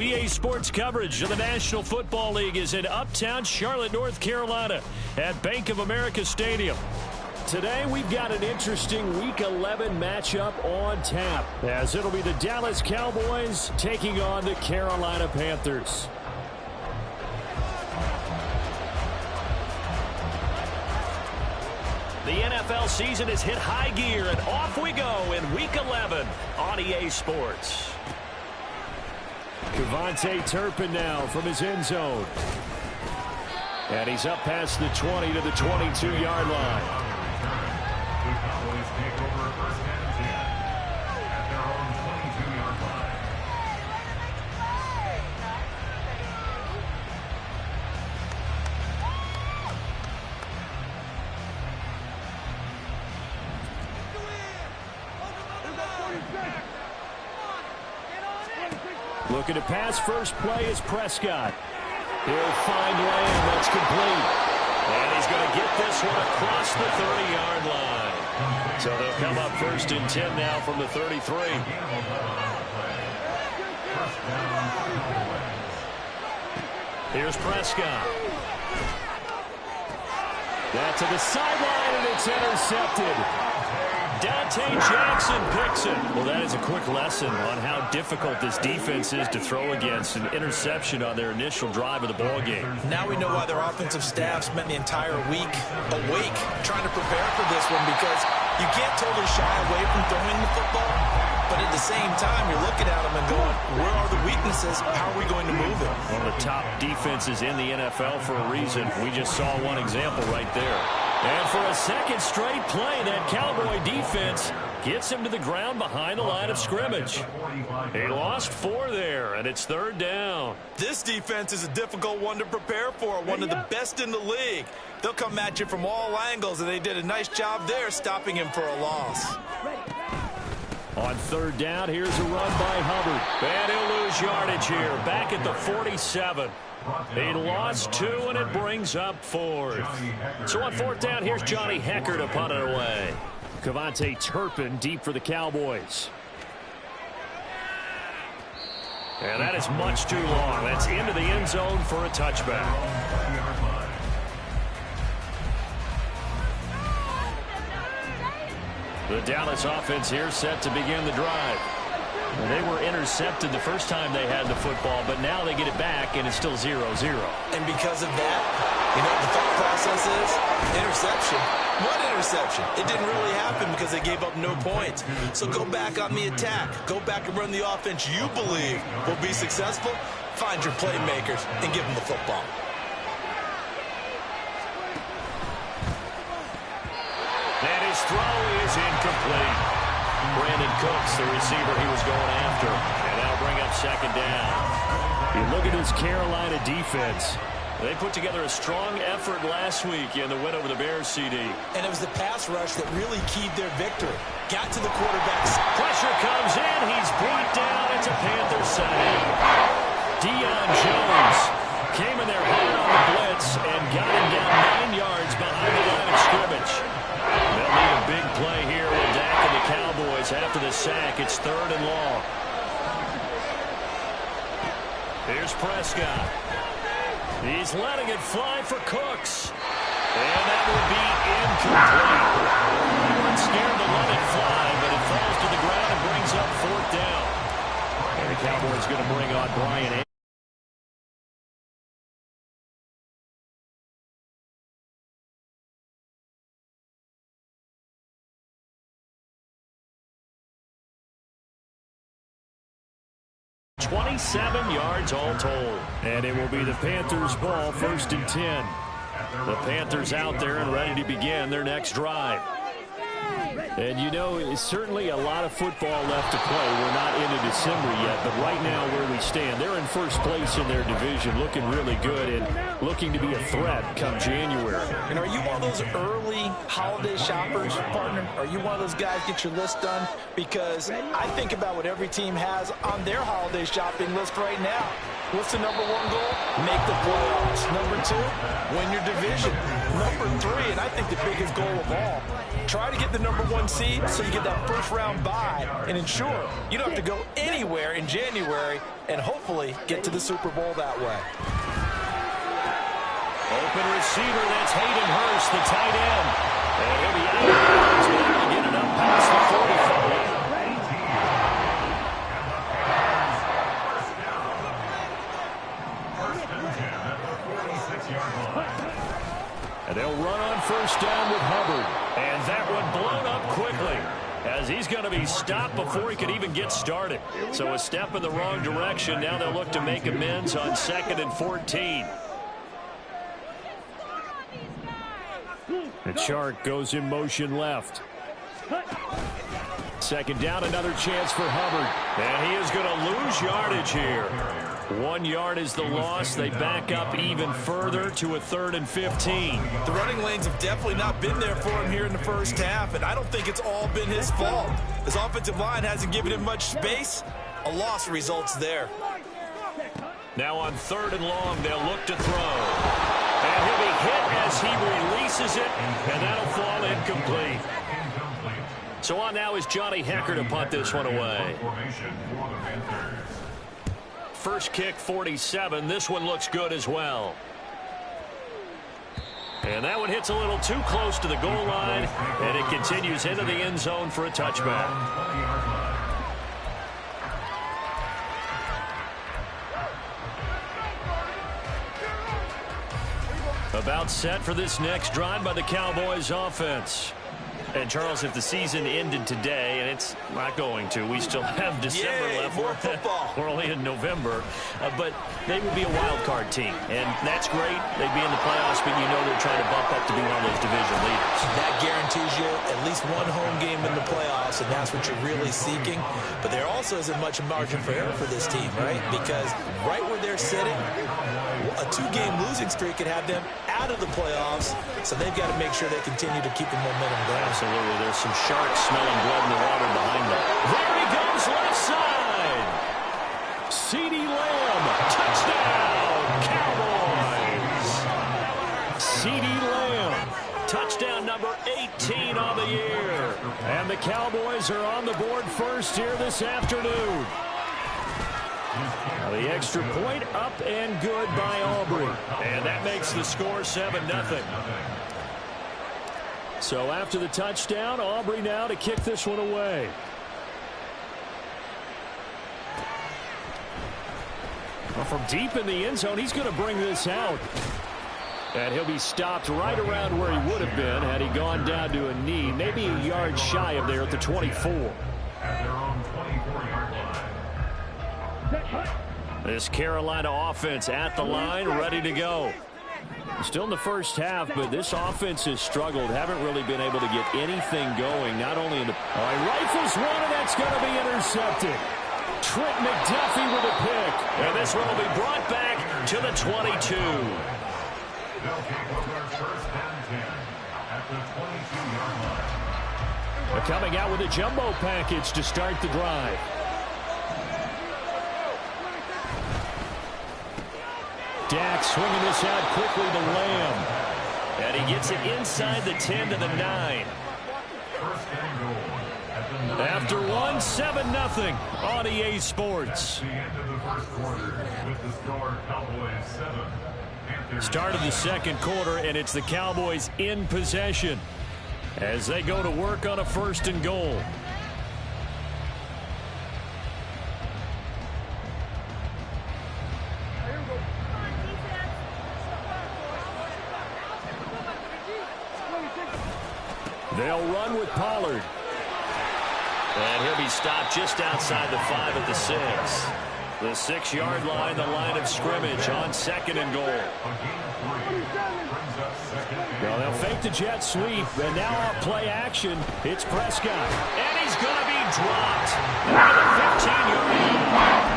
EA Sports coverage of the National Football League is in uptown Charlotte, North Carolina at Bank of America Stadium. Today we've got an interesting Week 11 matchup on tap, as it'll be the Dallas Cowboys taking on the Carolina Panthers. The NFL season has hit high gear, and off we go in Week 11 on EA Sports. Kevontae Turpin now from his end zone. And he's up past the 20 to the 22-yard line. Looking to pass, first play is Prescott. He'll find Lamb, that's complete. And he's going to get this one across the 30-yard line. So they'll come up first and 10 now from the 33. Here's Prescott. That to the sideline, and it's intercepted. Dante Jackson picks it. Well, that is a quick lesson on how difficult this defense is to throw against. An interception on their initial drive of the ballgame. Now we know why their offensive staff spent the entire week awake trying to prepare for this one, because you can't totally shy away from throwing the football, but at the same time, you're looking at them and going, where are the weaknesses? How are we going to move it? One of the top defenses in the NFL for a reason. We just saw one example right there. And for a second straight play, that Cowboy defense gets him to the ground behind the line of scrimmage. He lost 4 there, and it's third down. This defense is a difficult one to prepare for, one of the best in the league. They'll come at you from all angles, and they did a nice job there stopping him for a loss. On third down, here's a run by Hubbard. And he'll lose yardage here, back at the 47. He lost 2, and it brings up 4th. So on fourth down, here's Johnny Hecker to punt it away. Kevontae Turpin deep for the Cowboys. And that is much too long. That's into the end zone for a touchback. The Dallas offense here set to begin the drive. Well, they were intercepted the first time they had the football, but now they get it back, and it's still 0-0. And because of that, you know what the thought process is? Interception. What interception? It didn't really happen because they gave up no points. So go back on the attack. Go back and run the offense you believe will be successful. Find your playmakers and give them the football. And his throw is incomplete. Brandon Cooks, the receiver he was going after. And that'll bring up second down. You look at this Carolina defense. They put together a strong effort last week in the win over the Bears, CD. And it was the pass rush that really keyed their victory. Got to the quarterbacks. Pressure comes in. He's brought down. It's a Panther side. Deion Jones came in there hard on the blitz and got him down 9 yards behind the line of scrimmage. They'll need a big play here with Dak and the Cowboys after the sack. It's third and long. Here's Prescott. He's letting it fly for Cooks. And that will be incomplete. They weren't scared to let it fly, but it falls to the ground and brings up fourth down. And the Cowboys going to bring on Brian. 27 yards all told. And it will be the Panthers' ball, first and 10. The Panthers out there and ready to begin their next drive. And you know, it's certainly a lot of football left to play. We're not into December yet, but right now where we stand, they're in first place in their division, looking really good and looking to be a threat come January. And are you one of those early holiday shoppers, partner? Are you one of those guys get your list done? Because I think about what every team has on their holiday shopping list right now. What's the #1 goal? Make the playoffs. #2, win your division. number 3, and I think the biggest goal of all. Try to get the number 1 seed so you get that first-round bye and ensure you don't have to go anywhere in January and hopefully get to the Super Bowl that way. Open receiver, that's Hayden Hurst, the tight end. And he'll be out of bounds, but able to get it up past the 45. And they'll run on first down with Hubbard. And that one blown up quickly, as he's going to be stopped before he could even get started. So a step in the wrong direction. Now they'll look to make amends on 2nd and 14. And Chark goes in motion left. 2nd down, another chance for Hubbard. And he is going to lose yardage here. 1 yard is the loss. They back up even further to a 3rd and 15. The running lanes have definitely not been there for him here in the first half, and I don't think it's all been his fault. His offensive line hasn't given him much space. A loss results there. Now on 3rd and long, they'll look to throw. And he'll be hit as he releases it, and that'll fall incomplete. So on now is Johnny Hecker to punt this one away. First kick, 47. This one looks good as well. And that one hits a little too close to the goal line, and it continues into the end zone for a touchback. About set for this next drive by the Cowboys offense. And, Charles, if the season ended today, and it's not going to, we still have December left. More football. We're only in November. But they would be a wild card team. And that's great. They'd be in the playoffs, but you know they're trying to bump up to be one of those division leaders. That guarantees you at least one home game in the playoffs, and that's what you're really seeking. But there also isn't much margin for error for this team, right? Because right where they're sitting, a 2-game losing streak could have them out of the playoffs, so they've got to make sure they continue to keep the momentum going. Absolutely. There's some sharks smelling blood in the water behind them. There he goes, left side. CeeDee Lamb, touchdown, Cowboys. CeeDee Lamb, touchdown number 18 on the year. And the Cowboys are on the board first here this afternoon. Now the extra point up and good by Aubrey. And that makes the score 7-0. So after the touchdown, Aubrey now to kick this one away. Well, from deep in the end zone, he's going to bring this out. And he'll be stopped right around where he would have been had he gone down to a knee, maybe a yard shy of there at the 24. At their own 24-yard line. This Carolina offense at the line, ready to go. Still in the first half, but this offense has struggled. Haven't really been able to get anything going. Not only in the... All right, rifles one, and that's going to be intercepted. Trent McDuffie with a pick. And this one will be brought back to the 22. They're coming out with a jumbo package to start the drive. Dak swinging this out quickly to Lamb. And he gets it inside the 10 to the 9. After one, 7-0 on EA Sports. Start of the second quarter, and it's the Cowboys in possession as they go to work on a 1st and goal. They'll run with Pollard. And he'll be stopped just outside the 5 at the 6. The 6-yard line, the line of scrimmage on 2nd and goal. Well, they'll fake the jet sweep, and now off play action, it's Prescott. And he's going to be dropped at the 15-yard line.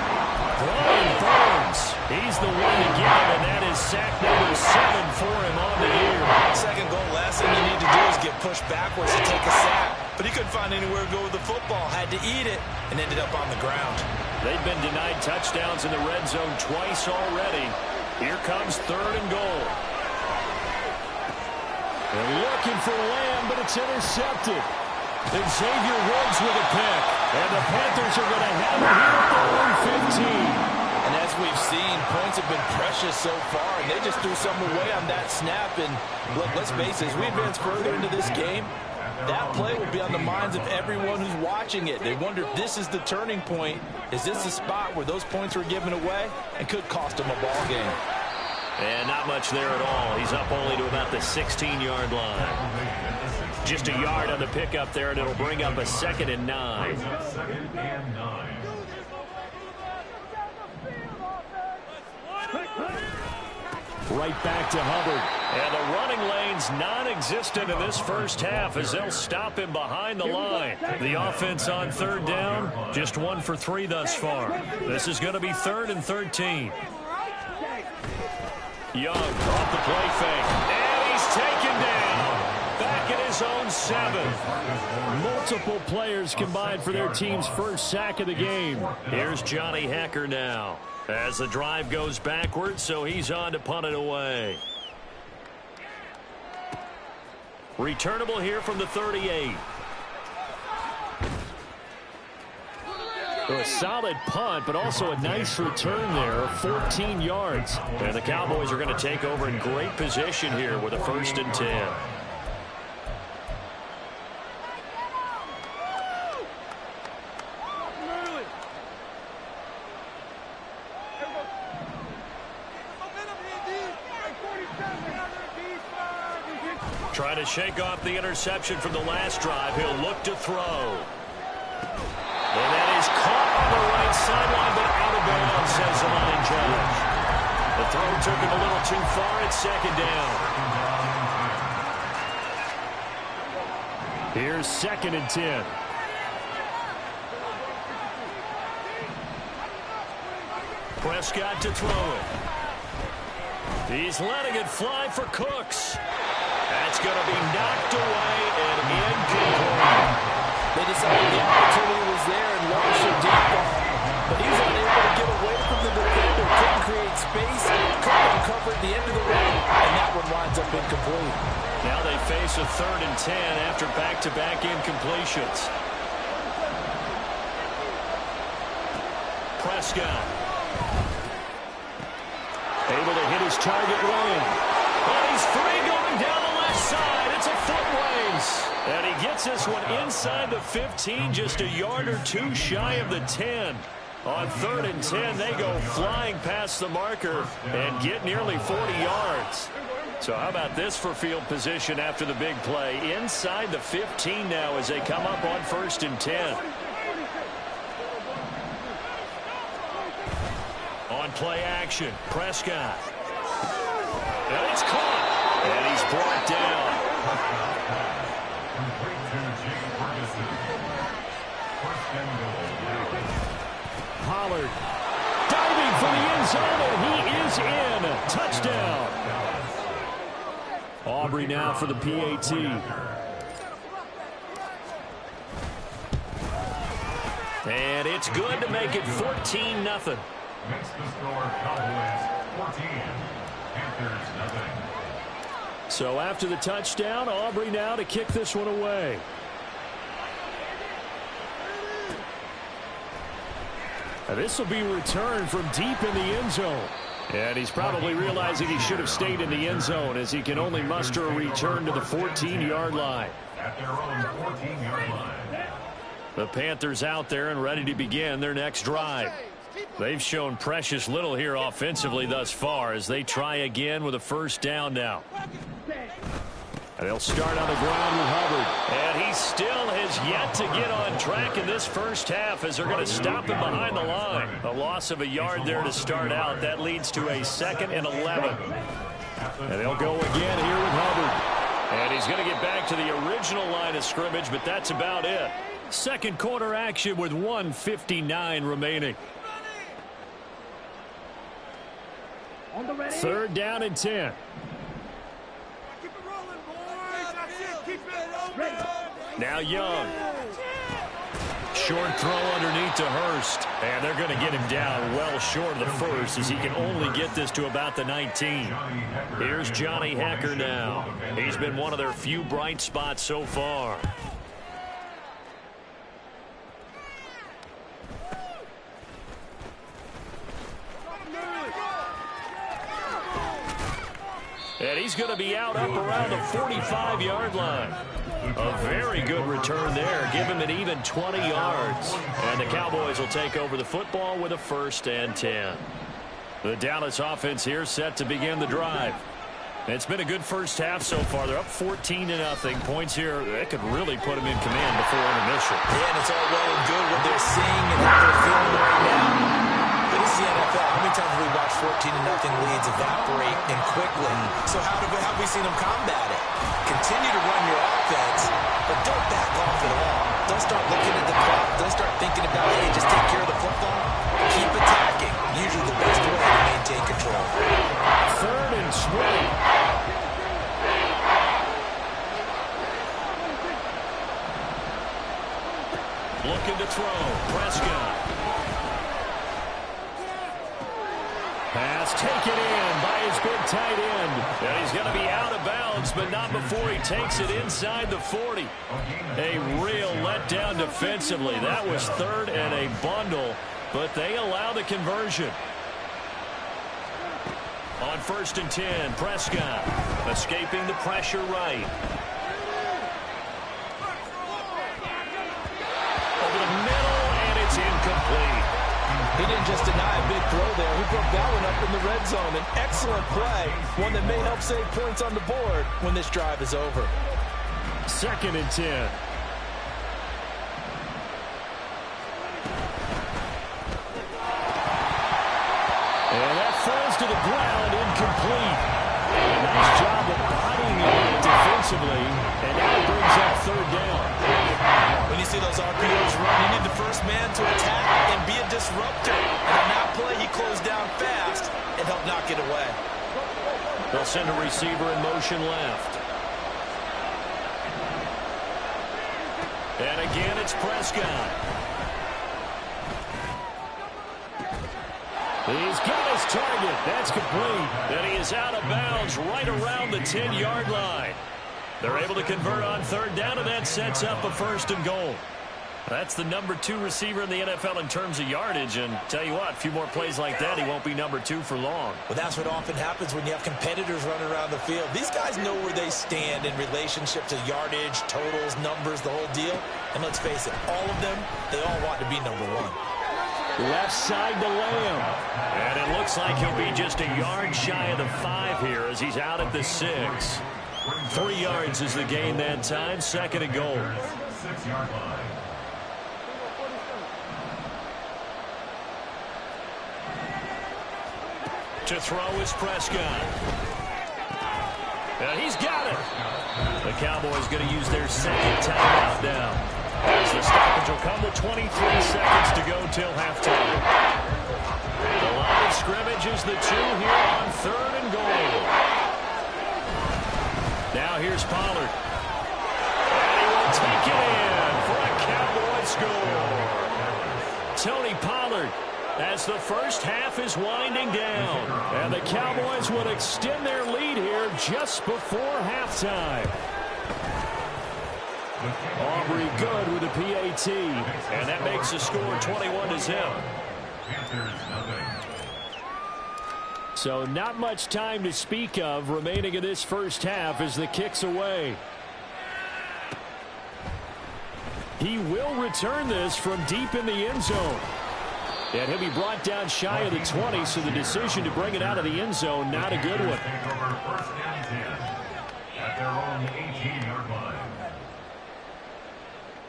Brian Burns, he's the one to get him, and that is sack number 7 for him on the year. Second goal, last thing you need to do is get pushed backwards to take a sack. But he couldn't find anywhere to go with the football, had to eat it, and ended up on the ground. They've been denied touchdowns in the red zone twice already. Here comes 3rd and goal. They're looking for Lamb, but it's intercepted. Xavier Woods with a pick. And the Panthers are going to have it here at their own 15. And as we've seen, points have been precious so far, and they just threw something away on that snap. And look, let's face it, as we advance further into this game, that play will be on the minds of everyone who's watching it. They wonder if this is the turning point. Is this the spot where those points were given away and could cost them a ball game? And not much there at all. He's up only to about the 16-yard line. Just a yard on the pickup there, and it'll bring up a 2nd and 9. Right back to Hubbard. And the running lane's non-existent in this first half as they'll stop him behind the line. The offense on 3rd down, just 1 for 3 thus far. This is going to be 3rd and 13. Young off the play fake. And he's taken down. Back at his own 7. Multiple players combined for their team's first sack of the game. Here's Johnny Hekker now, as the drive goes backwards, so he's on to punt it away. Returnable here from the 38. A solid punt, but also a nice return there of 14 yards. And the Cowboys are going to take over in great position here with a 1st and 10. Trying to shake off the interception from the last drive. He'll look to throw. And that is caught on the right sideline, but out of bounds, says the line judge. The throw took him a little too far. It's 2nd down. Here's 2nd and 10. Prescott to throw it. He's letting it fly for Cooks. That's going to be knocked away and incomplete. They decided the opportunity was there and launched a deep ball, but he was unable to get away from the defender, couldn't create space, couldn't uncover at the end of the route, and that one winds up incomplete. Now they face a 3rd and 10 after back-to-back incompletions. Prescott. Able to hit his target lane. And he's free going down the left side. It's a foot race. And he gets this one inside the 15, just a yard or 2 shy of the 10. On 3rd and 10, they go flying past the marker and get nearly 40 yards. So how about this for field position after the big play? Inside the 15 now as they come up on 1st and 10. On play action, Prescott. And it's caught. And he's brought down. Pollard diving for the end zone, and he is in. Touchdown. Aubrey now for the PAT. And it's good to make it 14-0. Makes the score Cowboys 14, Panthers nothing. So after the touchdown, Aubrey now to kick this one away. And this will be returned from deep in the end zone. And he's probably realizing he should have stayed in the end zone as he can only muster a return to the 14-yard line. At their own 14-yard line. The Panthers out there and ready to begin their next drive. They've shown precious little here offensively thus far as they try again with a 1st down now. And they'll start on the ground with Hubbard. And he still has yet to get on track in this first half as they're going to stop him behind the line. A loss of a yard there to start out. That leads to a 2nd and 11. And they'll go again here with Hubbard. And he's going to get back to the original line of scrimmage, but that's about it. Second quarter action with 1:59 remaining. 3rd down and 10. Now Young. short throw underneath to Hurst. And they're going to get him down well short of the first as he can only get this to about the 19. Here's Johnny Hecker now. He's been one of their few bright spots so far. And he's going to be out up around the 45-yard line. A very good return there. Give him an even 20 yards. And the Cowboys will take over the football with a 1st and 10. The Dallas offense here set to begin the drive. It's been a good first half so far. They're up 14-0. Points here, that could really put them in command before intermission. Yeah, and it's all well and good what they're seeing and how they're feeling right now. But this is the NFL. How many times have we watched 14-0 leads evaporate and quickly? So how have we seen them combat it? Continue to run your offense, but don't back off at all. Don't start looking at the clock. Don't start thinking about, hey, just take care of the football. Keep attacking. Usually the best way to maintain control. 3rd and 20. Looking to throw. Prescott. Pass taken in by his big tight end. And he's going to be out of bounds, but not before he takes it inside the 40. A real letdown defensively. That was 3rd and a bundle, but they allow the conversion. On 1st and 10, Prescott escaping the pressure right. Over the middle, and it's incomplete. He didn't just deny a big throw there. He broke that one up in the red zone. An excellent play, one that may help save points on the board when this drive is over. 2nd and 10. And that falls to the ground, incomplete. A nice job of bodying it defensively, and now it brings up 3rd down. When you see those RPOs run, you need the first man to attack and be a disruptor. And on that play, he closed down fast and helped knock it away. They'll send a receiver in motion left. And again, it's Prescott. He's got his target. That's complete. And he is out of bounds right around the 10-yard line. They're able to convert on 3rd down, and that sets up a 1st and goal. That's the number 2 receiver in the NFL in terms of yardage. And tell you what, a few more plays like that, he won't be number 2 for long. Well, that's what often happens when you have competitors running around the field. These guys know where they stand in relationship to yardage, totals, numbers, the whole deal. And let's face it, all of them, they all want to be number 1. Left side to Lamb. And it looks like he'll be just a yard shy of the 5 here as he's out at the 6. 3 yards is the gain that time. 2nd and goal. 6-yard line. To throw is Prescott. And he's got it. The Cowboys going to use their 2nd timeout now, as the stoppage will come with 23 seconds to go till halftime. The line of scrimmage is the 2 here on 3rd and goal. Now here's Pollard. And he will take it in for a Cowboy score. Tony Pollard, as the first half is winding down. And the Cowboys would extend their lead here just before halftime. Aubrey good with a PAT. And that makes the score 21-0. So not much time to speak of remaining in this first half as the kick's away. He will return this from deep in the end zone. And he'll be brought down shy of the 20, so the decision to bring it out of the end zone, not a good one. At their own 18-yard line.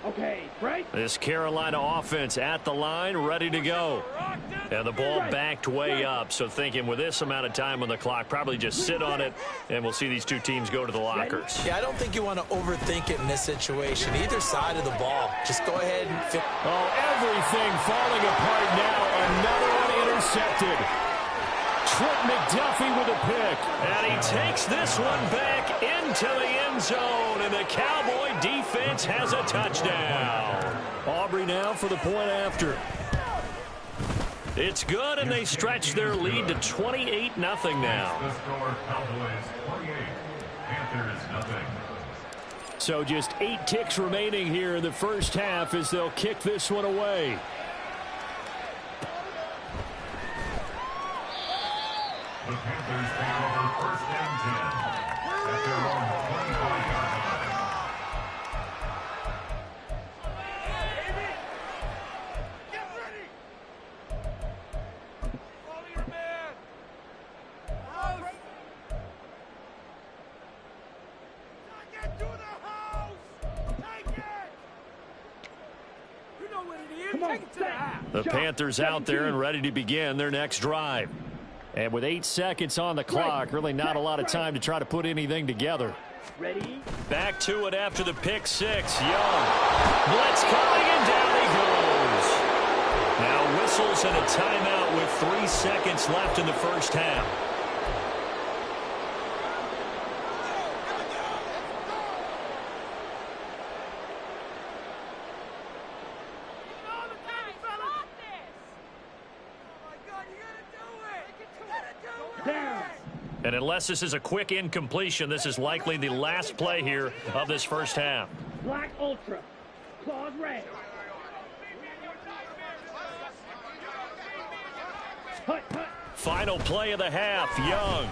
Okay, break. This Carolina offense at the line, ready to go. And the ball backed way up, so thinking with this amount of time on the clock, probably just sit on it, and we'll see these two teams go to the lockers. Yeah, I don't think you want to overthink it in this situation. Either side of the ball, just go ahead and fit. Oh, everything falling apart now. Another one intercepted. Trent McDuffie with a pick, and he takes this one back into the end zone, and the Cowboy defense has a touchdown. All recovery now for the point after. It's good, and they stretch their lead to 28-0 now. The score, Cowboys 28, Panthers nothing. So just 8 ticks remaining here in the first half as they'll kick this one away. The Panthers take over first and 10 at their own 25-yard line. Get ready! Follow your man! House! Take it to the house! Take it! You know what it is. Take it to the house. The Panthers out there and ready to begin their next drive. And with 8 seconds on the clock, really not a lot of time to try to put anything together. Ready? Back to it after the pick six. Young. Blitz coming, and down he goes. Now whistles and a timeout with 3 seconds left in the first half. And unless this is a quick incompletion, this is likely the last play here of this first half. Black Ultra. Claws red. Hut, hut. Final play of the half, Young.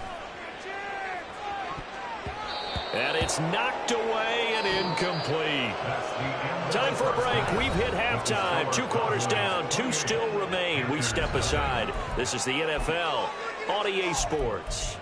And it's knocked away and incomplete. Time for a break. We've hit halftime. 2 quarters down, 2 still remain. We step aside. This is the NFL on EA Sports.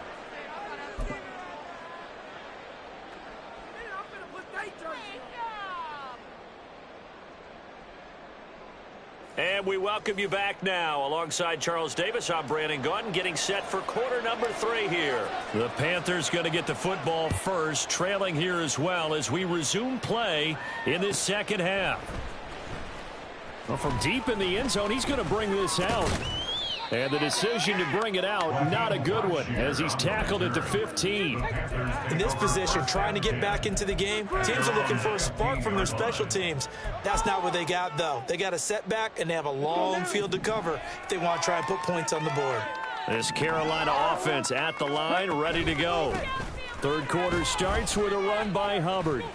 And we welcome you back now. Alongside Charles Davis, I'm Brandon Gaudin, getting set for quarter number 3 here. The Panthers going to get the football first, trailing here as well as we resume play in this second half. Well, from deep in the end zone, he's going to bring this out. And the decision to bring it out, not a good one, as he's tackled at the 15. In this position, trying to get back into the game, teams are looking for a spark from their special teams. That's not what they got, though. They got a setback, and they have a long field to cover if they want to try and put points on the board. This Carolina offense at the line, ready to go. Third quarter starts with a run by Hubbard.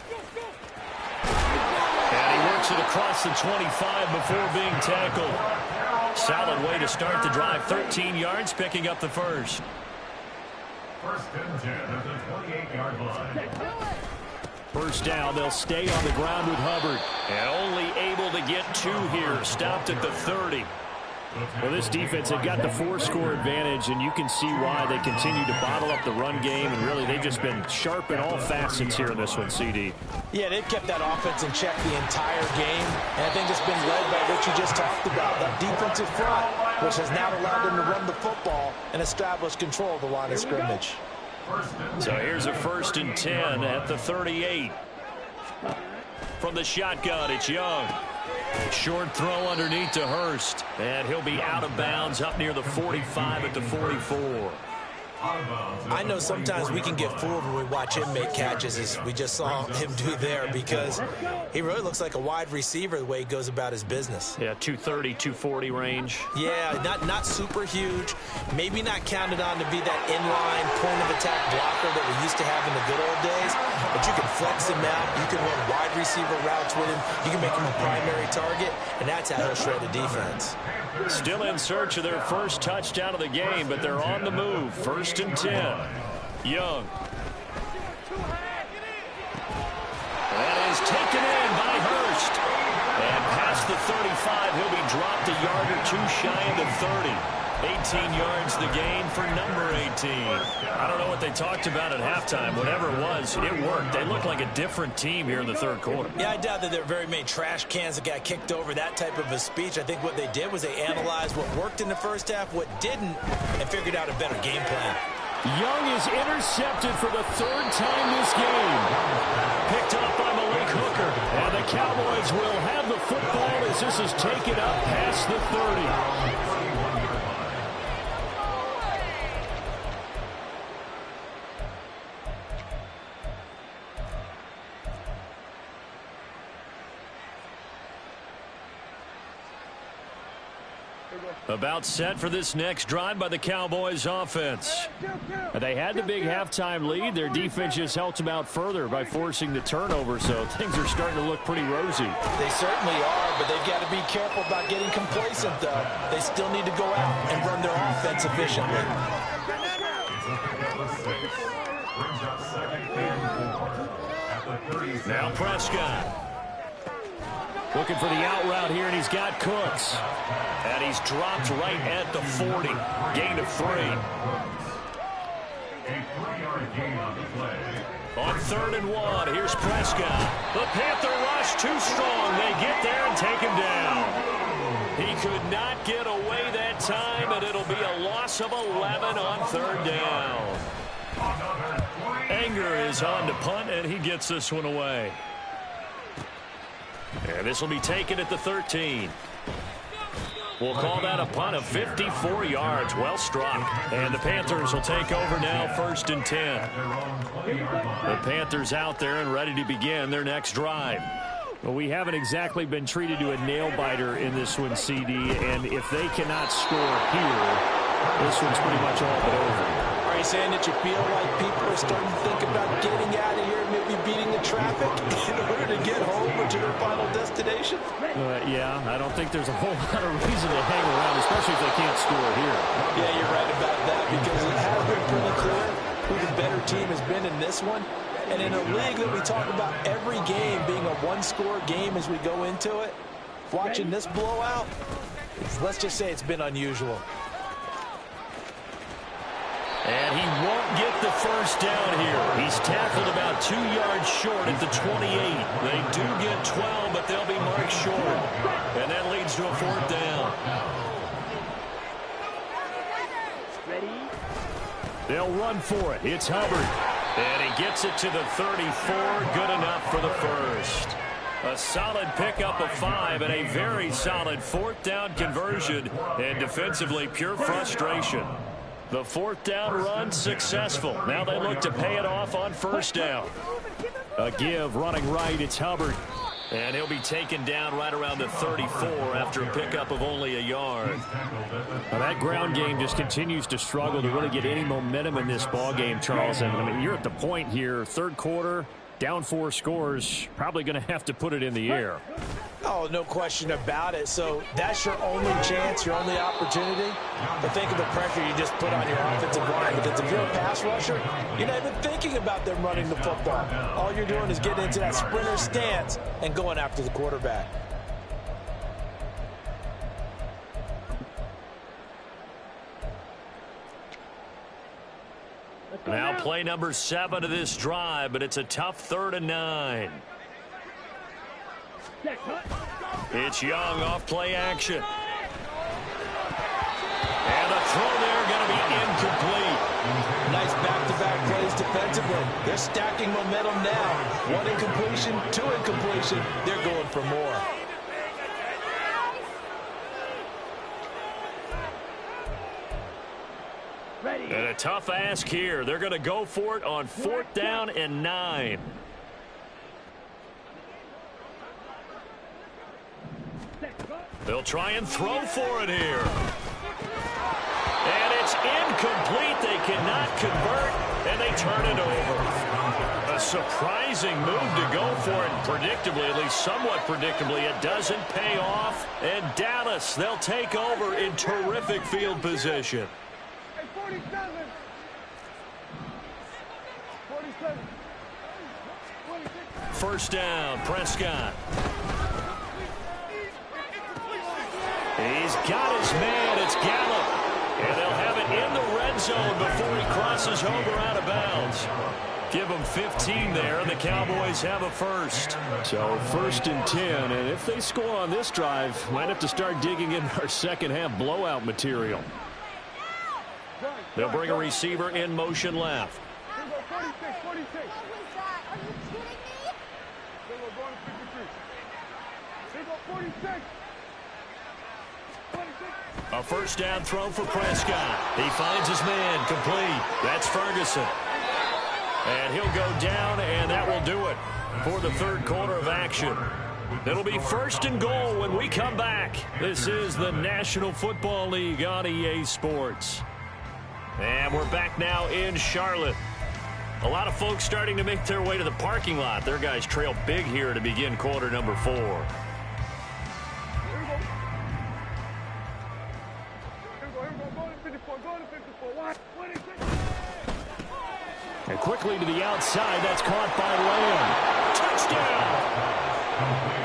And he works it across the 25 before being tackled. Solid way to start the drive. 13 yards, picking up the first. First and 10 at the 28-yard line. First down, they'll stay on the ground with Hubbard. And only able to get 2 here. Stopped at the 30. Well, this defense, they've got the 4-score advantage, and you can see why they continue to bottle up the run game, and really they've just been sharp in all facets here in this one, CD. Yeah, they've kept that offense in check the entire game, and I think it's been led by what you just talked about, that defensive front, which has now allowed them to run the football and establish control of the line of scrimmage. So here's a 1st and 10 at the 38. From the shotgun, it's Young. Short throw underneath to Hurst. And he'll be out of bounds up near the 45 at the 44. I know sometimes we can get fooled when we watch him make catches, as we just saw him do there, because he really looks like a wide receiver the way he goes about his business. Yeah, 230, 240 range. Yeah, not super huge. Maybe not counted on to be that inline point-of-attack blocker that we used to have in the good old days, but you can flex him out. You can run wide receiver routes with him. You can make him a primary target, and that's how he'll shred the defense. Still in search of their first touchdown of the game, but they're on the move. 1st and 10. Young. That is taken in by Hurst. And past the 35, he'll be dropped a yard or 2 shy of the 30. 18 yards the gain for number 18. I don't know what they talked about at halftime. Whatever it was, it worked. They look like a different team here in the third quarter. Yeah, I doubt that there are very many trash cans that got kicked over, that type of a speech. I think what they did was they analyzed what worked in the first half, what didn't, and figured out a better game plan. Young is intercepted for the 3rd time this game. Picked up by Malik Hooker. And the Cowboys will have the football as this is taken up past the 30. About set for this next drive by the Cowboys offense. They had the big halftime lead. Their defense just helped them out further by forcing the turnover, so things are starting to look pretty rosy. They certainly are, but they've got to be careful about getting complacent, though. They still need to go out and run their offense efficiently. Now Prescott. Looking for the out route here, and he's got Cooks. And he's dropped right at the 40. Gain of 3. A 3-yard gain on the play. On 3rd and 1, here's Prescott. The Panther rush too strong. They get there and take him down. He could not get away that time, and it'll be a loss of 11 on 3rd down. Anger is on to punt, and he gets this one away. And this will be taken at the 13. We'll call that a punt of 54 yards. Well struck. And the Panthers will take over now, 1st and 10. The Panthers out there and ready to begin their next drive. Well, we haven't exactly been treated to a nail-biter in this one, CD. And if they cannot score here, this one's pretty much all but over. Are you saying that you feel like people are starting to think about getting out of here, maybe beating the traffic in order to get home or to their final destination? Yeah, I don't think there's a whole lot of reason to hang around, especially if they can't score here. Yeah, you're right about that, because it has been pretty clear who the better team has been in this one. And in a league that we talk about every game being a one-score game as we go into it, watching this blowout, let's just say it's been unusual. And he won't get the first down here. He's tackled about 2 yards short at the 28. They do get 12, but they'll be marked short. And that leads to a 4th down. Ready? They'll run for it. It's Hubbard. And he gets it to the 34. Good enough for the first. A solid pickup of 5 and a very solid 4th down conversion. And defensively, pure frustration. The 4th down run successful. Now they look to pay it off on 1st down. A give running right. It's Hubbard. And he'll be taken down right around the 34 after a pickup of only a yard. Now that ground game just continues to struggle to really get any momentum in this ball game, Charles. And I mean, you're at the point here, 3rd quarter, down 4 scores, probably going to have to put it in the air. Oh, no question about it. So that's your only chance, your only opportunity. But think of the pressure you just put on your offensive line. Because if you're a pass rusher, you're not even thinking about them running the football. All you're doing is getting into that sprinter stance and going after the quarterback. Now play number 7 of this drive, but it's a tough 3rd and 9. It's Young off play action. And the throw there going to be incomplete. Nice back-to-back plays defensively. They're stacking momentum now. 1 incompletion, 2 incompletion. They're going for more. And a tough ask here. They're going to go for it on 4th down and 9. They'll try and throw for it here. And it's incomplete. They cannot convert, and they turn it over. A surprising move to go for it. Predictably, at least somewhat predictably, it doesn't pay off. And Dallas, they'll take over in terrific field position. 47. 1st down, Prescott. He's got his man. It's Gallup. And they'll have it in the red zone before he crosses over out of bounds. Give them 15 there, and the Cowboys have a first. So 1st and 10, and if they score on this drive, might have to start digging in our second half blowout material. They'll bring a receiver in motion left. 46. A 1st down throw for Prescott. He finds his man, complete. That's Ferguson. And he'll go down, and that will do it for the 3rd quarter of action. It'll be 1st and goal when we come back. This is the National Football League on EA Sports. And we're back now in Charlotte. A lot of folks starting to make their way to the parking lot. Their guys trail big here to begin quarter number 4. And quickly to the outside. That's caught by Lamb. Touchdown!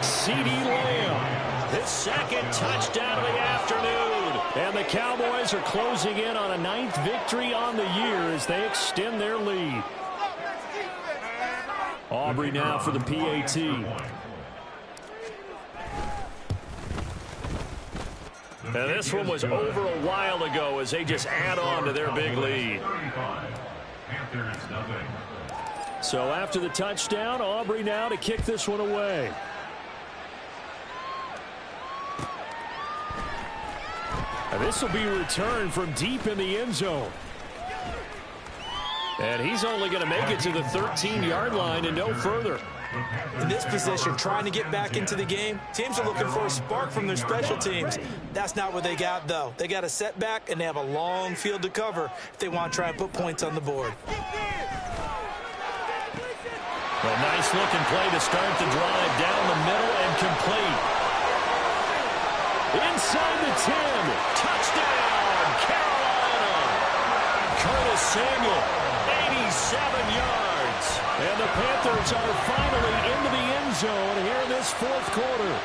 CeeDee Lamb. His 2nd touchdown of the afternoon. And the Cowboys are closing in on a 9th victory on the year as they extend their lead. Aubrey now for the PAT. Now this one was over a while ago as they just add on to their big lead. So after the touchdown, Aubrey now to kick this one away. And this will be returned from deep in the end zone. And he's only going to make it to the 13-yard line and no further. In this position, trying to get back into the game, teams are looking for a spark from their special teams. That's not what they got, though. They got a setback, and they have a long field to cover if they want to try and put points on the board. A nice-looking play to start the drive down the middle and complete. Inside the 10. Touchdown, Carolina. Curtis Samuel, 87 yards. And the Panthers are finally into the end zone here in this 4th quarter.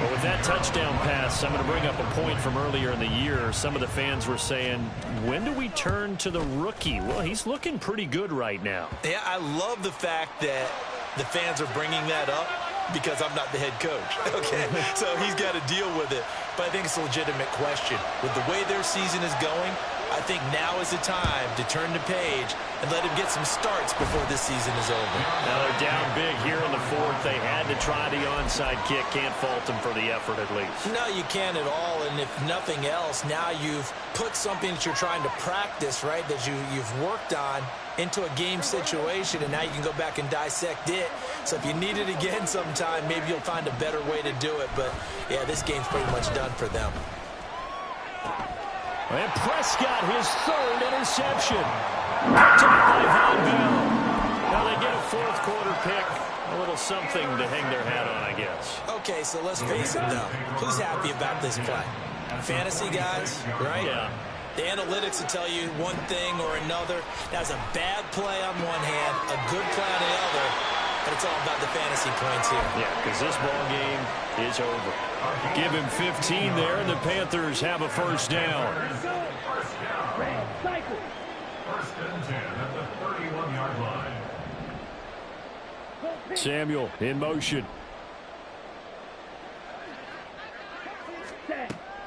Well, with that touchdown pass, I'm going to bring up a point from earlier in the year. Some of the fans were saying, when do we turn to the rookie? Well, he's looking pretty good right now. Yeah, I love the fact that the fans are bringing that up because I'm not the head coach, okay? So he's got to deal with it. But I think it's a legitimate question. With the way their season is going, I think now is the time to turn the page and let him get some starts before this season is over. Now they're down big here in the 4th. They had to try the onside kick. Can't fault them for the effort at least. No, you can't at all. And if nothing else, now you've put something that you're trying to practice, right, that you've worked on into a game situation, and now you can go back and dissect it. So if you need it again sometime, maybe you'll find a better way to do it. But, yeah, this game's pretty much done for them. And Prescott, his 3rd interception. Picked up by Von Bell. Now they get a 4th quarter pick. A little something to hang their hat on, I guess. Okay, so let's face it, though. Who's happy about this play? Fantasy guys, right? Yeah. The analytics will tell you one thing or another. That's a bad play on one hand, a good play on the other, but it's all about the fantasy points here. Yeah, because this ball game is over. Give him 15 there, and the Panthers have a 1st down. First and 10 at the 31-yard line. Samuel in motion.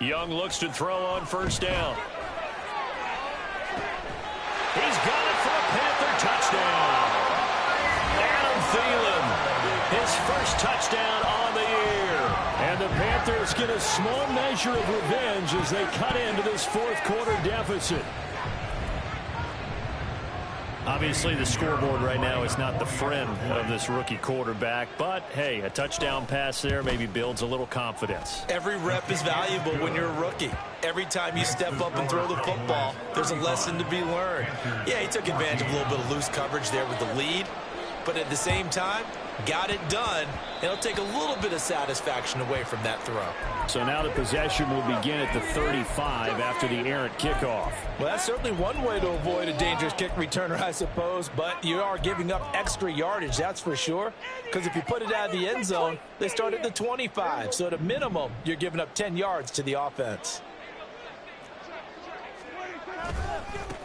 Young looks to throw on 1st down. He's got it for a Panther touchdown. Adam Thielen, his 1st touchdown on the year. And the Panthers get a small measure of revenge as they cut into this 4th quarter deficit. Obviously, the scoreboard right now is not the friend of this rookie quarterback, but, hey, a touchdown pass there maybe builds a little confidence. Every rep is valuable when you're a rookie. Every time you step up and throw the football, there's a lesson to be learned. Yeah, he took advantage of a little bit of loose coverage there with the lead, but at the same time, got it done. It'll take a little bit of satisfaction away from that throw. So now the possession will begin at the 35 after the errant kickoff. Well, that's certainly one way to avoid a dangerous kick returner, I suppose, but you are giving up extra yardage, that's for sure, because if you put it out of the end zone, they start at the 25, so at a minimum, you're giving up 10 yards to the offense.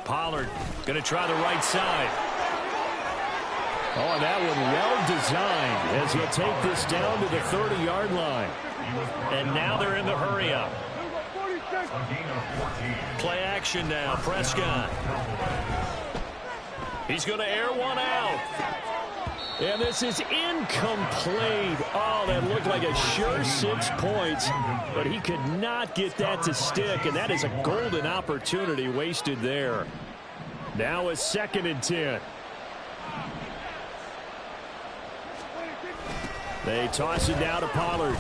Pollard going to try the right side. Oh, and that one well designed as he'll take this down to the 30-yard line. And now they're in the hurry-up. Play action now, Prescott. He's going to air one out. And this is incomplete. Oh, that looked like a sure 6 points, but he could not get that to stick, and that is a golden opportunity wasted there. Now a 2nd and 10. They toss it down to Pollard.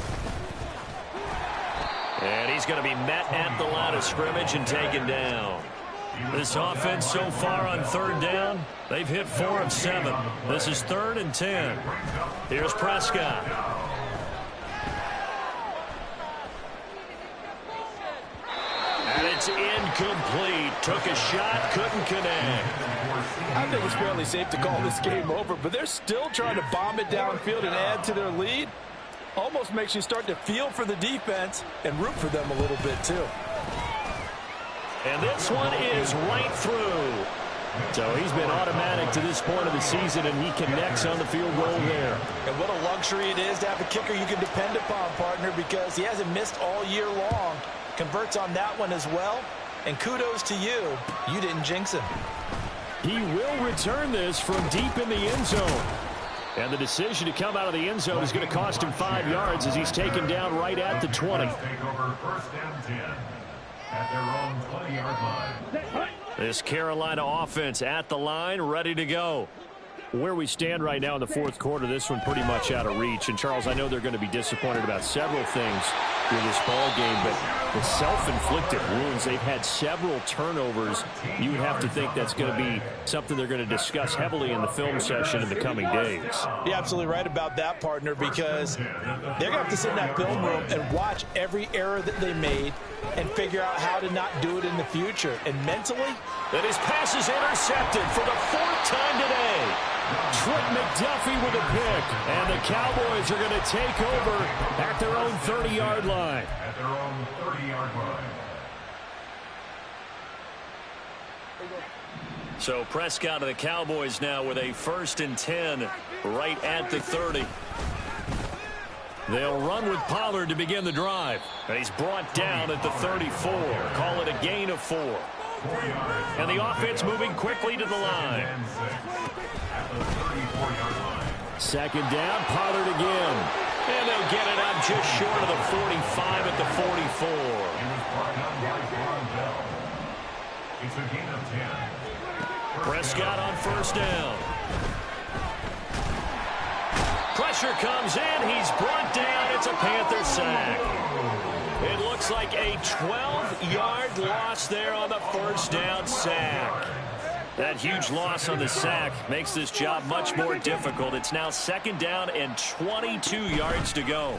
And he's going to be met at the line of scrimmage and taken down. This offense so far on third down, they've hit 4 of 7. This is 3rd and 10. Here's Prescott. And it's incomplete. Took a shot, couldn't connect. I think it's fairly safe to call this game over, but they're still trying to bomb it downfield and add to their lead. Almost makes you start to feel for the defense and root for them a little bit too. And this one is right through. So he's been automatic to this point of the season, and he connects on the field goal there. And what a luxury it is to have a kicker you can depend upon, partner, because he hasn't missed all year long. Converts on that one as well. And kudos to you. You didn't jinx him. He will return this from deep in the end zone. And the decision to come out of the end zone is going to cost him 5 yards as he's taken down right at the 20. Take over 1st and 10 at their own 20-yard line. This Carolina offense at the line, ready to go. Where we stand right now in the 4th quarter, this one pretty much out of reach. And, Charles, I know they're going to be disappointed about several things in this ball game, but the self-inflicted wounds, they've had several turnovers. You would have to think that's going to be something they're going to discuss heavily in the film session in the coming days. You're absolutely right about that, partner, because they're going to have to sit in that film room and watch every error that they made and figure out how to not do it in the future. And mentally, that his pass is intercepted for the 4th time today. Trent McDuffie with a pick, and the Cowboys are going to take over at their own 30-yard line. At their own 30-yard line. So Prescott of the Cowboys now with a 1st and 10 right at the 30. They'll run with Pollard to begin the drive. And he's brought down at the 34. Call it a gain of 4. And the offense moving quickly to the line. Second down, Pollard again. And they'll get it up just short of the 45 at the 44. It's a gain of 10. Prescott on 1st down. Pressure comes in. He's brought down. It's a Panther sack. It looks like a 12-yard loss there on the 1st down sack. That huge loss on the sack makes this job much more difficult. It's now 2nd down and 22 yards to go.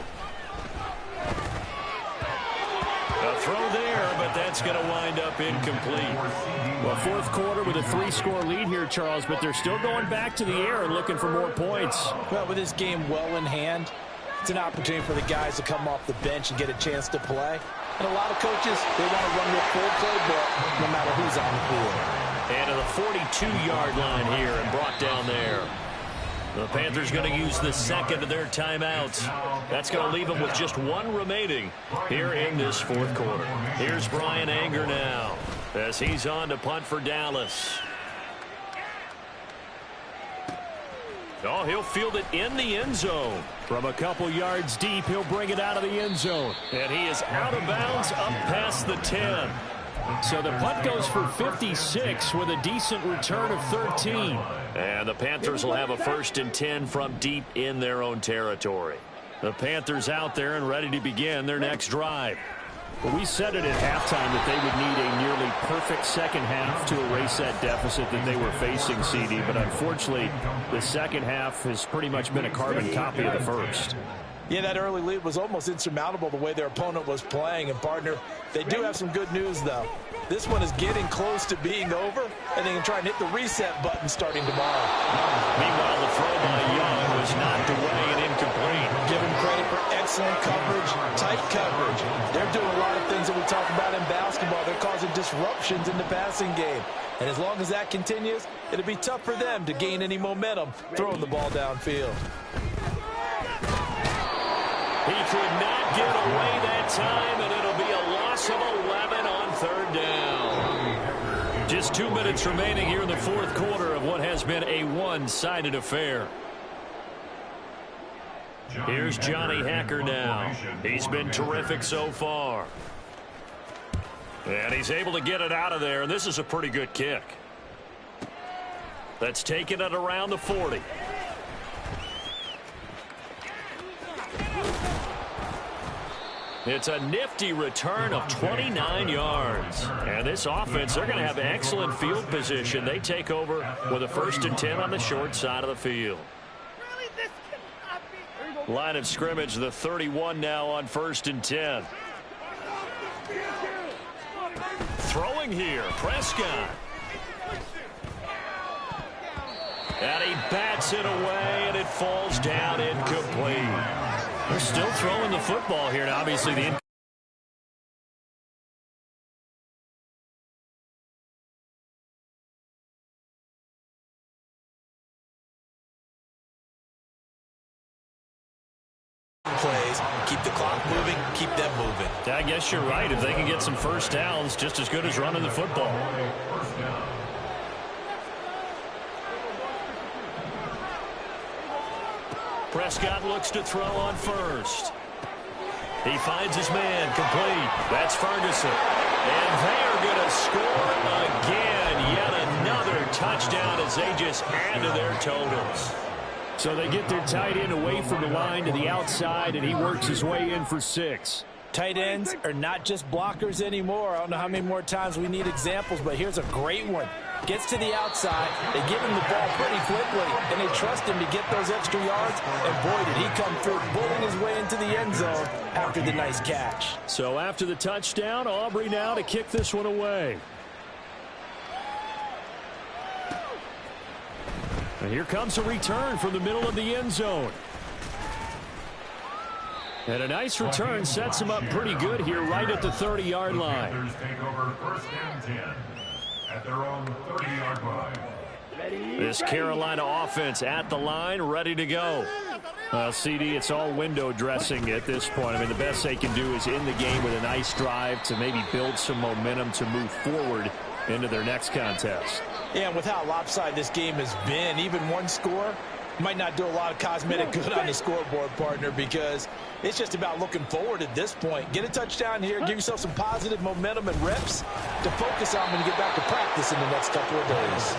A throw there, but that's going to wind up incomplete. Well, 4th quarter with a 3-score lead here, Charles, but they're still going back to the air and looking for more points. Well, with this game well in hand, it's an opportunity for the guys to come off the bench and get a chance to play. And a lot of coaches, they want to run their full playbook no matter who's on the field. And to the 42-yard line here and brought down there. The Panthers going to use the 2nd of their timeouts. That's going to leave them with just 1 remaining here in this 4th quarter. Here's Brian Anger now as he's on to punt for Dallas. Oh, he'll field it in the end zone. From a couple yards deep, he'll bring it out of the end zone. And he is out of bounds up past the 10. So the punt goes for 56 with a decent return of 13. And the Panthers will have a 1st and 10 from deep in their own territory. The Panthers out there and ready to begin their next drive. Well, we said it at halftime that they would need a nearly perfect second half to erase that deficit that they were facing, CD. But unfortunately, the second half has pretty much been a carbon copy of the first. Yeah, that early lead was almost insurmountable the way their opponent was playing. And, partner, they do have some good news, though. This one is getting close to being over, and they can try and hit the reset button starting tomorrow. Meanwhile, the throw by Young was knocked away and incomplete. Give him credit for excellent coverage, tight coverage. They're doing a lot of things that we talk about in basketball. They're causing disruptions in the passing game. And as long as that continues, it'll be tough for them to gain any momentum throwing the ball downfield. He could not get away that time, and it'll be a loss of 11 on 3rd down. Just 2 minutes remaining here in the 4th quarter of what has been a one-sided affair. Here's Johnny Hacker now. He's been terrific so far. And he's able to get it out of there, and this is a pretty good kick. That's taken it around the 40. It's a nifty return of 29 yards. And this offense, they're going to have excellent field position. They take over with a 1st and 10 on the short side of the field. Really? This cannot be. Line of scrimmage, the 31 now on 1st and 10. Throwing here, Prescott. And he bats it away, and it falls down incomplete. They're still throwing the football here, and obviously the plays, keep the clock moving, keep them moving. I guess you're right. If they can get some first downs, just as good as running the football. Prescott looks to throw on 1st. He finds his man, complete. That's Ferguson. And they are going to score again. Yet another touchdown as they just add to their totals. So they get their tight end away from the line to the outside, and he works his way in for 6. Tight ends are not just blockers anymore. I don't know how many more times we need examples, but here's a great one. Gets to the outside, they give him the ball pretty quickly, and they trust him to get those extra yards, and boy, did he come through, bulling his way into the end zone after the nice catch. So after the touchdown, Aubrey now to kick this one away. And here comes a return from the middle of the end zone. And a nice return sets him up pretty good here right at the 30-yard line. Panthers take over 1st and 10 at their own 30-yard line. This Carolina offense at the line, ready to go. CD, it's all window dressing at this point. I mean, the best they can do is in the game with a nice drive to maybe build some momentum to move forward into their next contest. Yeah, and with how lopsided this game has been, even one score might not do a lot of cosmetic good on the scoreboard, partner, because it's just about looking forward at this point. Get a touchdown here, give yourself some positive momentum and reps to focus on when you get back to practice in the next couple of days.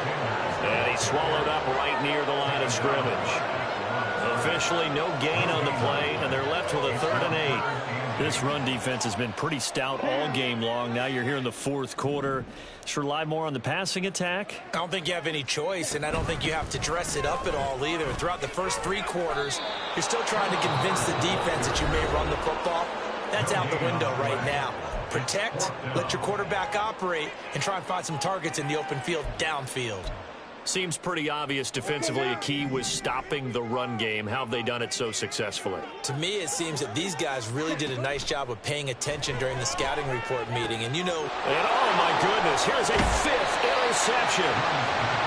And he's swallowed up right near the line of scrimmage. Officially no gain on the play, and they're left with a 3rd and 8. This run defense has been pretty stout all game long. Now you're here in the 4th quarter. Should rely more on the passing attack? I don't think you have any choice, and I don't think you have to dress it up at all either. Throughout the first 3 quarters, you're still trying to convince the defense that you may run the football. That's out the window right now. Protect, let your quarterback operate, and try and find some targets in the open field downfield. Seems pretty obvious defensively a key was stopping the run game. How have they done it so successfully? To me, it seems that these guys really did a nice job of paying attention during the scouting report meeting. And, you know... And, oh, my goodness, here's a 5th interception.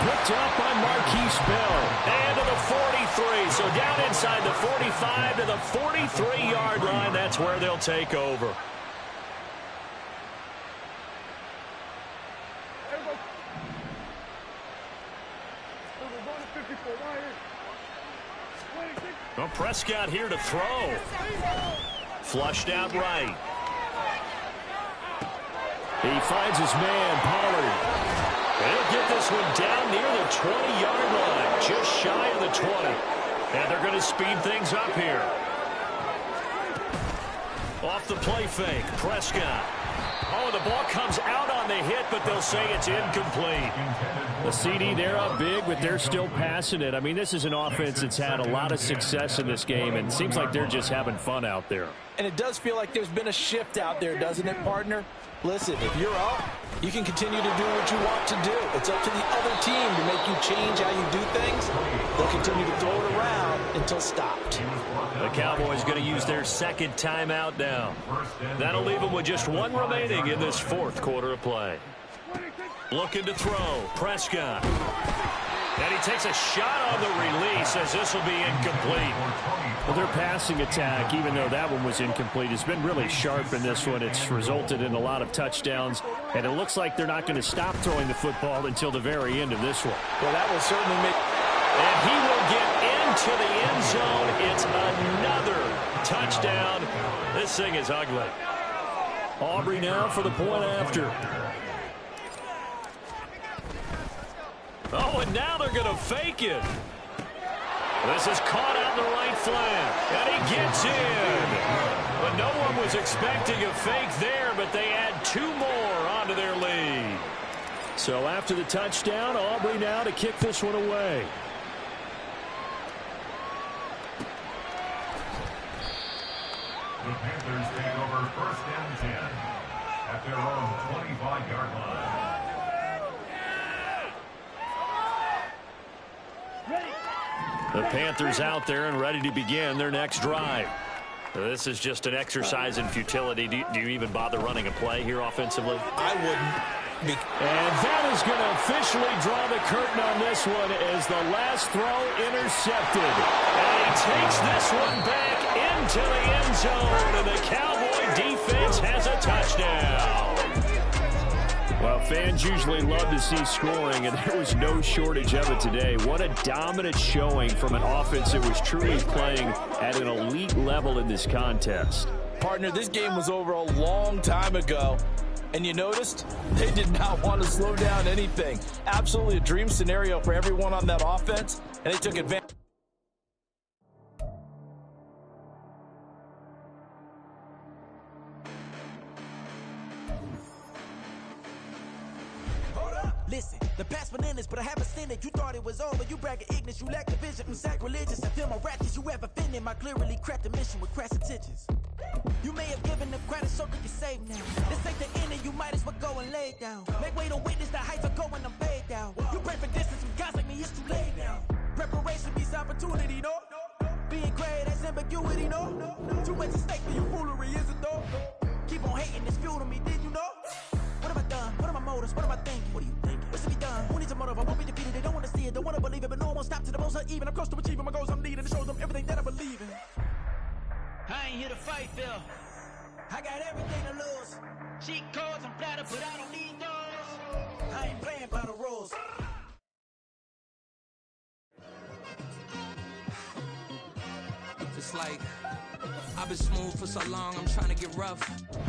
Picked up by Marquise Bell. And to the 43. So down inside the 45 to the 43-yard line. That's where they'll take over. Well, Prescott here to throw. Flushed out right. He finds his man, Pollard. He'll get this one down near the 20-yard line, just shy of the 20. And they're going to speed things up here. Off the play fake, Prescott. Oh, the ball comes out on the hit, but they'll say it's incomplete. The CD, they're up big, but they're still passing it. I mean, this is an offense that's had a lot of success in this game, and it seems like they're just having fun out there. And it does feel like there's been a shift out there, doesn't it, partner? Listen, if you're up, you can continue to do what you want to do. It's up to the other team to make you change how you do things. They'll continue to throw it around until stopped. The Cowboys going to use their 2nd timeout now. That'll leave them with just 1 remaining in this 4th quarter of play. Looking to throw, Prescott. And he takes a shot on the release as this will be incomplete. Well, their passing attack, even though that one was incomplete, has been really sharp in this one. It's resulted in a lot of touchdowns, and it looks like they're not going to stop throwing the football until the very end of this one. Well, that will certainly make... And he will get into the end zone. It's another touchdown. This thing is ugly. Aubrey now for the point after. Oh, and now they're going to fake it. This is caught out in the right flank. And he gets in. But no one was expecting a fake there, but they add 2 more onto their lead. So after the touchdown, Aubrey now to kick this one away. The Panthers take over first and 10 at their own 25-yard line. The Panthers out there and ready to begin their next drive. This is just an exercise in futility. Do you even bother running a play here offensively? I wouldn't. And that is going to officially draw the curtain on this one as the last throw intercepted. And he takes this one back into the end zone, and the Cowboy defense has a touchdown. Well, fans usually love to see scoring, and there was no shortage of it today. What a dominant showing from an offense that was truly playing at an elite level in this contest. Partner, this game was over a long time ago. And you noticed they did not want to slow down anything. Absolutely a dream scenario for everyone on that offense, and they took advantage. Listen, the past bananas, but I haven't seen it. You thought it was over, you bragging ignorance, you lack the vision. I'm sacrilegious, I feel my ratchets, you ever offended. My clearly cracked the mission with crass intentions. You may have given them credit, so that you're safe now. This ain't the end, and you might as well go and lay down. Make way to witness the heights are going, I'm paid down. You pray for distance with guys like me, it's too late now. Preparation beats opportunity, no? Being great, that's ambiguity, no? Too much at stake for your foolery, is it though? Keep on hating, it's fuel to me, did you know? What have I done? What are my motives? What am I thinking? What are you thinking? What's to be done? Who needs a motive? I won't be defeated. They don't want to see it. Don't want to believe it. But no one won't stop to the most uneven. I'm close to achieving my goals. I'm needing to show them everything that I believe in. I ain't here to fight, Phil. I got everything to lose. Cheat codes, I'm flattered, but I don't need those. I ain't playing by the rules. It's like I've been smooth for so long, I'm trying to get rough.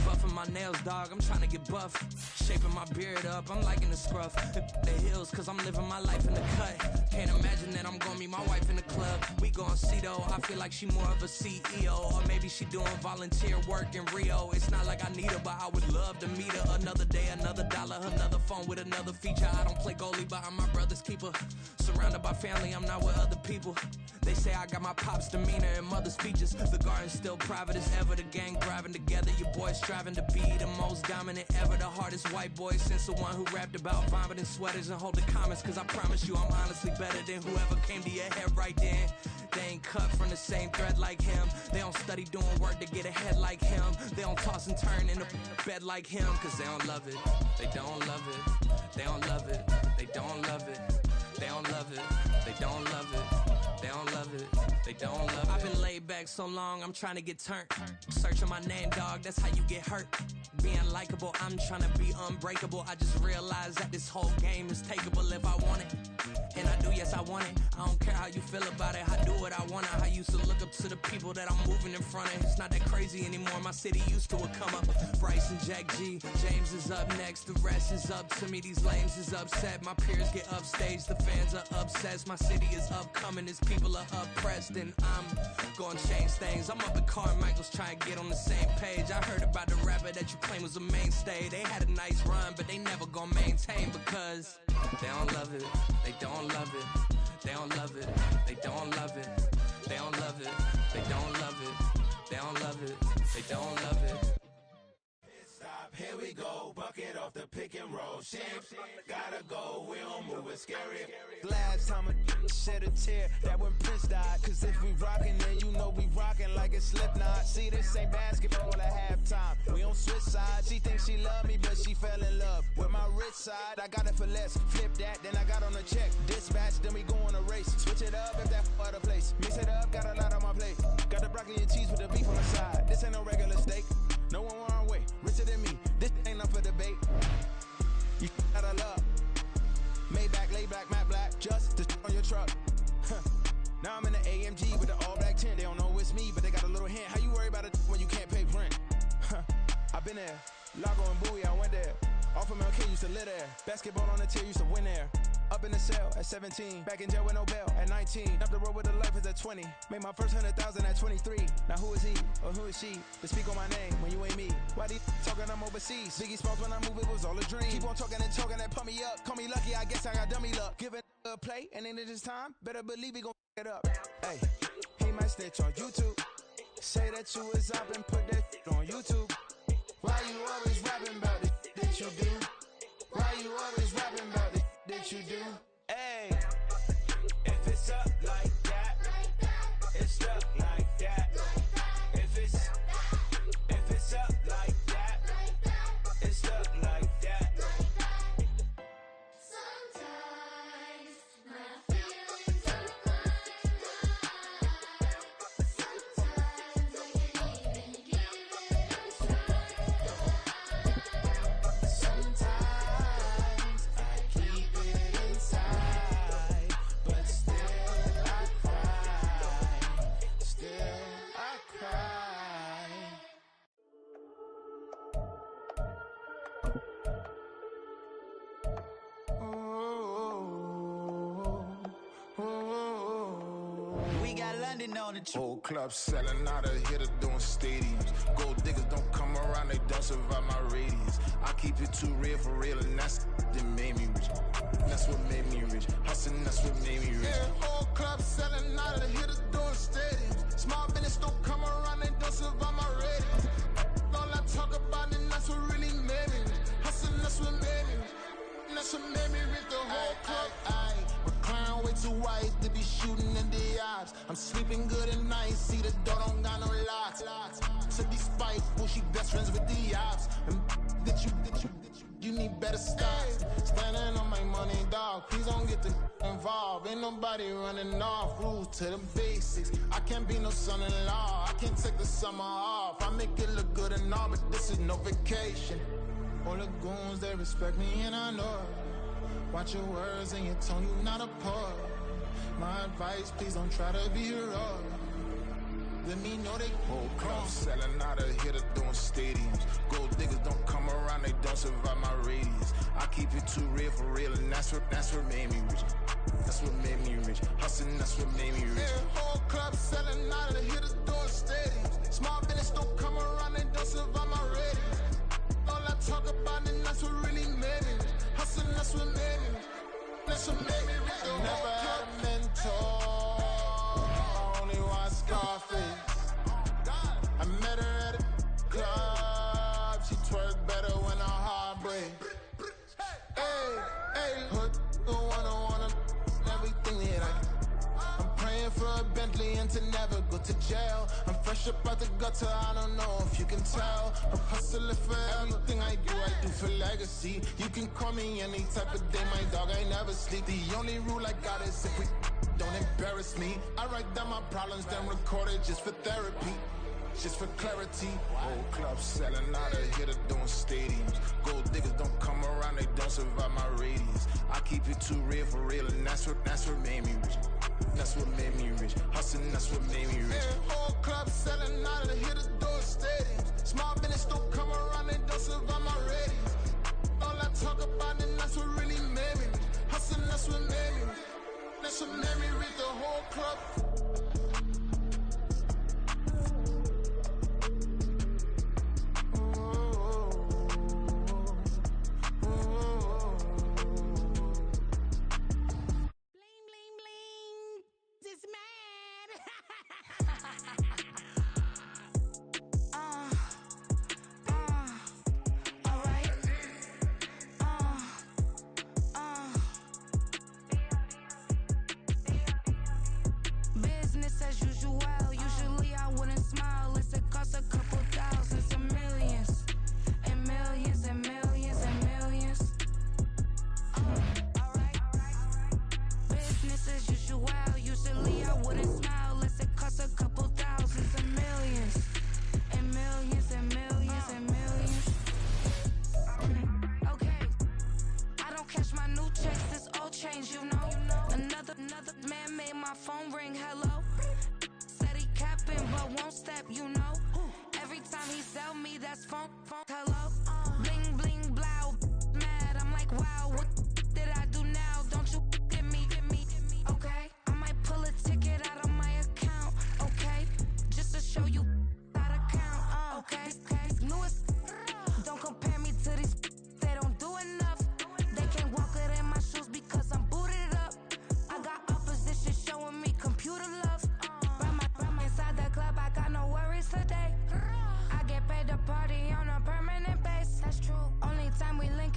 Buffing my nails, dog, I'm trying to get buff. Shaping my beard up, I'm liking the scruff. The hills, cause I'm living my life in the cut. Can't imagine that I'm gonna meet my wife in the club. We gon' see though, I feel like she more of a CEO. Or maybe she doing volunteer work in Rio. It's not like I need her, but I would love to meet her. Another day, another dollar, another phone with another feature. I don't play goalie, but I'm my brother's keeper. Surrounded by family, I'm not with other people. They say I got my pop's demeanor and mother's features. The garden's still private as ever. The gang thriving together. Your boys striving to be the most dominant ever. The hardest white boy since the one who rapped about vomiting sweaters and holding comments. Cause I promise you I'm honestly better than whoever came to your head right then. They ain't cut from the same thread like him. They don't study doing work to get ahead like him. They don't toss and turn in the bed like him. Cause they don't love it. They don't love it. They don't love it. They don't love it. They don't love it. They don't love it. They don't love it. They don't love it. I've been laid back so long, I'm trying to get turned. Searching my name, dog, that's how you get hurt. Being likable, I'm trying to be unbreakable. I just realized that this whole game is takeable if I want it. And I do, yes, I want it. I don't care how you feel about it. I do what I want. I used to look up to the people that I'm moving in front of. It's not that crazy anymore. My city used to come up. Bryce and Jack G. James is up next. The rest is up to me. These lames is upset. My peers get upstaged. The fans are obsessed. My city is upcoming. His people are oppressed. And I'm gonna change things. I'm up at Carmichael's trying to get on the same page. I heard about the rapper that you claim was a mainstay. They had a nice run, but they never gonna maintain because they don't love it. They don't love it. They don't love it. They don't love it. They don't love it. They don't love it. They don't love it. They don't love it. Stop, here we go. Bucket off the pick and roll. Shit, gotta go. We don't move it scary. Last time a shed a tear, that when Prince died. Cause if we rockin', then you know we rockin' like it's Slipknot. See, this ain't basketball at halftime. We on switch sides. She thinks she love me, but she fell in love with my rich side. I got it for less. Flip that, then I got on a check. Dispatch, then we go on a race. Switch it up if that other place. Mix it up, got a lot on my plate. Got the broccoli and cheese with the beef on the side. This ain't no regular steak. No one wrong way, richer than me. This ain't up for debate. You out of love. Maybach, lay back, matte black, just to on your truck. Now I'm in the AMG with the all black tint. They don't know it's me, but they got a little hint. How you worry about it when you can't pay rent? I've been there. Lago and Bowie, I went there. Off of MLK used to live there. Basketball on the tier used to win there. Up in the cell at 17, back in jail with no bail at 19. Up the road with the life is at 20. Made my first 100,000 at 23. Now who is he or who is she to speak on my name when you ain't me? Why these talking I'm overseas? Biggie Smalls when I move it was all a dream. Keep on talking and talking and pump me up. Call me lucky, I guess I got dummy luck. Give it a play and then this time, better believe he gon' it up. Hey, he might snitch on YouTube. Say that you was up and put that on YouTube. Why you always rapping about the that you do? Why you always rapping about the that you do? Hey, if it's up like that, it's stuck like that. If it's up like that, it's stuck like that. Sometimes my feelings are sometimes I can't even give it a try. Sometimes I keep it inside, but still I cry. Still I cry. We got London on the trip. Whole club selling out of here to doing stadiums. Gold diggers don't come around, they don't survive my radius. I keep it too real for real, and that's that made me rich. That's what made me rich. Hustling, that's what made me rich. Yeah, whole club selling out of here to doing stadiums. Small business don't come around, they don't survive my radius. All I talk about, and that's what really made me rich. Hustling, that's what made me rich. That's what made me rich. The whole club. McLaren way too white to be shooting in the eyes. I'm sleeping good at night, see the door don't got no locks. To be spiteful, she best friends with the ops. And you need better stocks. Standing on my money, dog. Please don't get involved. Ain't nobody running off. Rules to the basics. I can't be no son-in-law. I can't take the summer off. I make it look good and all, but this is no vacation. All the goons, they respect me and I know it. Watch your words and your tone, you not a poet. My advice, please don't try to be heroic. Let me know they whole club selling out of here to doing stadiums. Gold diggers don't come around, they don't survive my radius. I keep it too real for real, and that's what made me rich. That's what made me rich. Hustling, that's what made me rich. Yeah, whole club selling out of here to doing stadiums. Small business don't come around, they don't survive my radius. All I talk about, and that's what really made me rich. Hustling, that's what made me rich. That's what made me rich. Never had a mentor. Only one Scarface. I met her at a club. She twerk better when her heart break. Hey, hood, wanna everything that I'm praying for a Bentley and to never go to jail. I'm fresh up out the gutter, I don't know if you can tell. I'm hustling for everything I do for legacy. You can call me any type of day, my dog, I never sleep. The only rule I got is if we don't embarrass me. I write down my problems, then record it just for therapy. Just for clarity. Whole club selling out of here to doing stadiums. Gold diggers don't come around, they don't survive my radius. I keep it too real for real, and that's what made me rich. That's what made me rich. Hustling, that's what made me rich. Yeah, whole club selling out of here to doing stadiums. Small business don't come around, they don't survive my radius. All I talk about, and that's what really made me rich. Hustling, that's what made me rich. That's what made me rich. The whole club. Business as usual. Usually I wouldn't smile. It's a cost a couple thousands and millions. And millions and millions and millions. Alright. Business as usual. Usually I wouldn't smile. It's a cost a couple thousands and millions. And millions and millions and millions. Okay. I don't cash my new checks, it's all change, you know. Another man made my phone ring, hello. Said he capping but won't step, you know. Every time he sell me, that's phone, hello. Bling, bling, blow, mad, I'm like, wow, what did I do now? Don't you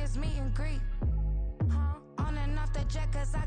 just meet and greet. On and off the jet, cause I